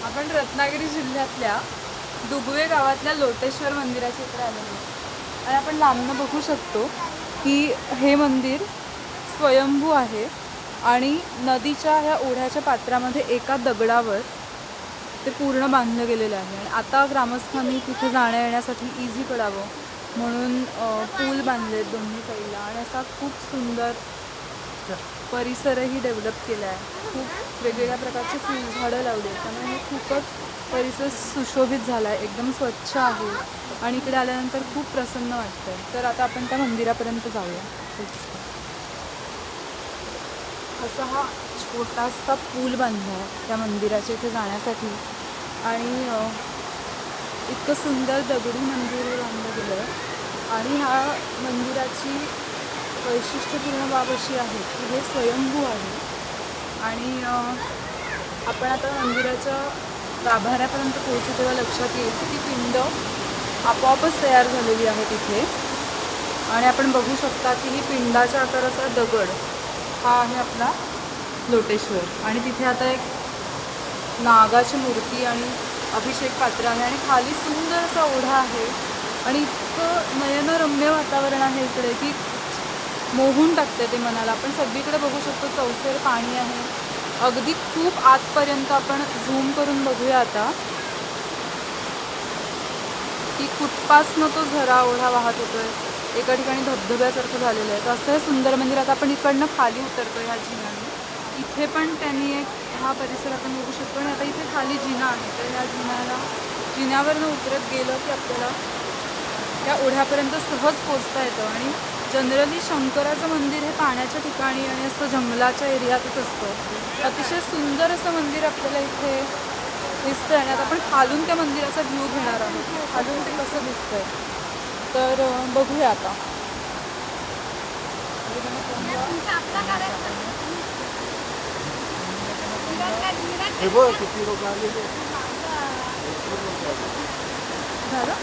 आपण रत्नागिरी जिल्ह्यातल्या दुगवे गावातल्या लोटेश्वर मंदिराच्या इकडे आलेलो आहोत. आणि आपण लांबनं बघू शकतो की हे मंदिर स्वयंभू आहे आणि नदीच्या ह्या ओढ्याच्या पात्रामध्ये एका दगडावर ते पूर्ण बांधलं गेलेलं आहे. आणि आता ग्रामस्थांनी तिथे जाण्या येण्यासाठी इझी पडावं म्हणून पूल बांधले दोन्ही साईडला आणि असा खूप सुंदर परिसरही डेव्हलप केला आहे. खूप वेगवेगळ्या प्रकारचे फुलझाडं लावली आहेत, त्यामुळे हे खूपच परिसर सुशोभित झाला आहे, एकदम स्वच्छ आहे आणि इकडे आल्यानंतर खूप प्रसन्न वाटतं आहे. तर आता आपण त्या मंदिरापर्यंत जाऊया. असा हा छोटासा पूल बांधला आहे त्या मंदिराच्या इथे जाण्यासाठी आणि इतकं सुंदर दगडी मंदिर बांधलं गेलं आहे. आणि ह्या मंदिराची वैशिष्ट्यपूर्ण बाब अशी आहे की हे स्वयंभू आहे आणि आपण आता मंदिराच्या गाभाऱ्यापर्यंत पोहोचू तेव्हा लक्षात येईल की ती पिंड आपोआपच तयार झालेली आहे तिथे. आणि आपण बघू शकता की ही पिंडाच्या आकाराचा दगड हा आहे आपला लोटेश्वर. आणि तिथे आता एक नागाची मूर्ती आणि अभिषेक पात्र आहे आणि खाली सुंदर असा ओढा आहे आणि इतकं नयनरम्य वातावरण आहे इकडे की मोहून टाकते ते मनाला. आपण सगळीकडे बघू शकतो चौफेर पाणी आहे, अगदी खूप आतपर्यंत. आपण झूम करून बघूया आता की कुठपासनं तो झरा ओढा वाहत होतोय. एका ठिकाणी धबधब्यासारखं झालेलं आहे. तर असं हे सुंदर मंदिर. आता आपण इकडनं खाली उतरतो ह्या जिन्याने. इथे पण त्यांनी एक हा परिसर आपण बघू शकतो आणि आता इथे खाली जिना आहे. तर ह्या जिन्यावरनं उतरत गेलं की आपल्याला त्या ओढ्यापर्यंत सहज पोचता येतं. आणि जनरली शंकराचं मंदिर हे पाण्याच्या ठिकाणी आणि असं जंगलाच्या एरियातच असतं. अतिशय सुंदर असं मंदिर आपल्याला इथे दिसतंय. आणि आता आपण खालून त्या मंदिराचा व्ह्यू घेणार आहोत, खालून ते कसं दिसतंय. तर बघूया आता. हे बघ किती लोक आलेले. झालं.